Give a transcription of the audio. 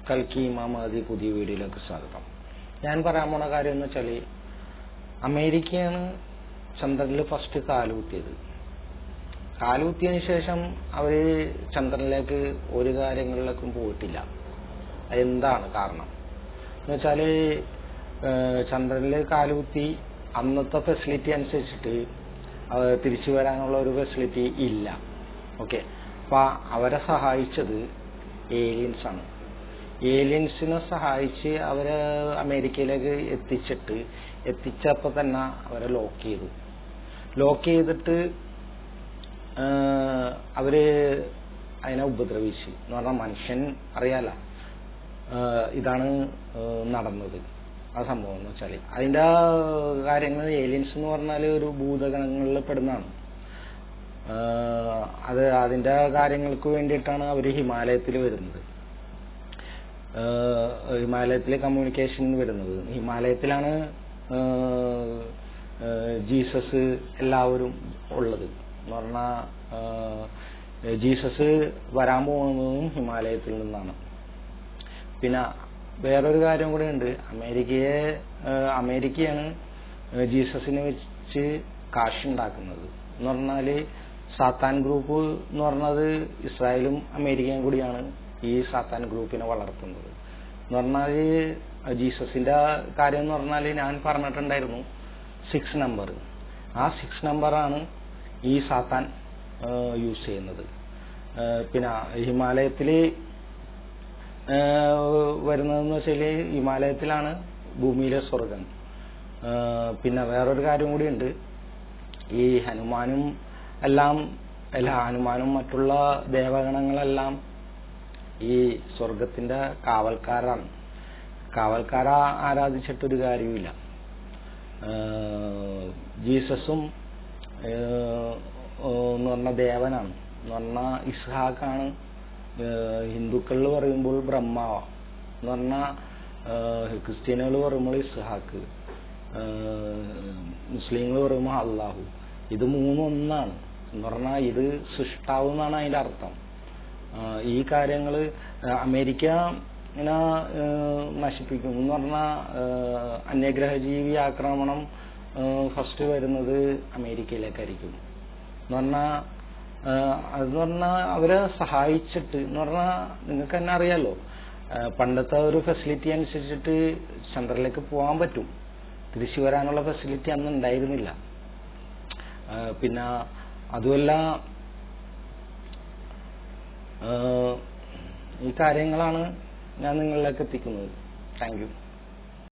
കൽക്കി ഇമാമാദി പുതിയ വീഡിയോയിലേക്ക് സ്വാഗതം. ഞാൻ പറയാൻ പോണ കാര്യം എന്ന് വെച്ചാൽ, അമേരിക്കയാണ് ചന്ദ്രനിൽ ഫസ്റ്റ് കാലുകുത്തിയത്. കാലുകുത്തിയതിന് ശേഷം അവർ ചന്ദ്രനിലേക്ക് ഒരു കാര്യങ്ങളിലേക്കും പോയിട്ടില്ല. എന്താണ് കാരണം എന്ന് വെച്ചാൽ, ചന്ദ്രനിൽ കാലുകുത്തി അന്നത്തെ ഫെസിലിറ്റി അനുസരിച്ചിട്ട് തിരിച്ചു വരാനുള്ള ഒരു ഫെസിലിറ്റി ഇല്ല. ഓക്കെ, അപ്പം അവരെ സഹായിച്ചത് ഏലിയൻസ് ആണ്. ഏലിയൻസിനെ സഹായിച്ച് അവരെ അമേരിക്കയിലേക്ക് എത്തിച്ചപ്പോൾ തന്നെ അവരെ ലോക്ക് ചെയ്തിട്ട് അവര് അതിനെ ഉപദ്രവിച്ച് എന്ന് പറഞ്ഞാൽ, മനുഷ്യൻ അറിയാല ഇതാണ് നടന്നത്. ആ സംഭവം എന്ന് വെച്ചാൽ അതിൻ്റെ കാര്യങ്ങൾ, ഏലിയൻസ് എന്ന് പറഞ്ഞാൽ ഒരു ഭൂതഗണങ്ങളിൽ പെടുന്നതാണ്. അതിൻ്റെ കാര്യങ്ങൾക്ക് വേണ്ടിയിട്ടാണ് അവർ ഹിമാലയത്തിൽ വരുന്നത്. ഹിമാലയത്തിലെ കമ്മ്യൂണിക്കേഷൻ വരുന്നത്. ഹിമാലയത്തിലാണ് ജീസസ് എല്ലാവരും ഉള്ളത് എന്ന് പറഞ്ഞാൽ, ജീസസ് വരാൻ പോകുന്നതും ഹിമാലയത്തിൽ നിന്നാണ്. പിന്നെ വേറൊരു കാര്യം കൂടെ ഉണ്ട്. അമേരിക്കയാണ് ജീസസിനെ വെച്ച് കാശുണ്ടാക്കുന്നത്. എന്ന് പറഞ്ഞാൽ സാത്താൻ ഗ്രൂപ്പ് എന്ന് പറഞ്ഞത് ഇസ്രായേലും അമേരിക്കയും കൂടിയാണ് ഈ സാത്താൻ ഗ്രൂപ്പിനെ വളർത്തുന്നത്. എന്ന് പറഞ്ഞാൽ ജീസസിന്റെ കാര്യം എന്ന് പറഞ്ഞാൽ, ഞാൻ പറഞ്ഞിട്ടുണ്ടായിരുന്നു 6 നമ്പർ. ആ 6 നമ്പറാണ് ഈ സാത്താൻ യൂസ് ചെയ്യുന്നത്. പിന്നെ ഹിമാലയത്തിൽ വരുന്നതെന്ന് വെച്ചാൽ, ഹിമാലയത്തിലാണ് ഭൂമിയിലെ സ്വർഗം. പിന്നെ വേറൊരു കാര്യം കൂടിയുണ്ട്. ഈ ഹനുമാനും മറ്റുള്ള ദേവഗണങ്ങളെല്ലാം ഈ സ്വർഗത്തിന്റെ കാവൽക്കാരാണ്. കാവൽക്കാരെ ആരാധിച്ചിട്ടൊരു കാര്യമില്ല. ജീസസും എന്ന് പറഞ്ഞ ദേവനാണ്. എന്ന് പറഞ്ഞാൽ ഇസ്ഹാഖാണ്. ഹിന്ദുക്കളിൽ പറയുമ്പോൾ ബ്രഹ്മാവ എന്ന് പറഞ്ഞാൽ, ക്രിസ്ത്യാനികൾ പറയുമ്പോൾ ഇസ്ഹാഖ്, മുസ്ലിങ്ങൾ പറയുമ്പോൾ അള്ളാഹു. ഇത് മൂന്നും ഒന്നാണ്. എന്ന് പറഞ്ഞാൽ ഇത് സൃഷ്ടാവ് എന്നാണ് അതിൻ്റെ അർത്ഥം. ഈ കാര്യങ്ങൾ അമേരിക്ക ഇങ്ങനെ നശിപ്പിക്കും. എന്ന് പറഞ്ഞാൽ അന്യഗ്രഹജീവി ആക്രമണം ഫസ്റ്റ് വരുന്നത് അമേരിക്കയിലേക്കായിരിക്കും. എന്ന് പറഞ്ഞാൽ അതെന്ന് പറഞ്ഞാൽ അവരെ സഹായിച്ചിട്ട്, എന്ന് പറഞ്ഞാൽ നിങ്ങൾക്ക് തന്നെ അറിയാലോ, പണ്ടത്തെ ഒരു ഫെസിലിറ്റി അനുസരിച്ചിട്ട് ചന്ദ്രനിലേക്ക് പോകാൻ പറ്റും. തിരിച്ചു വരാനുള്ള ഫെസിലിറ്റി അന്ന് ഉണ്ടായിരുന്നില്ല. പിന്നെ അതുമല്ല, ഈ കാര്യങ്ങളാണ് ഞാൻ നിങ്ങളിലേക്ക് എത്തിക്കുന്നത്. Thank you.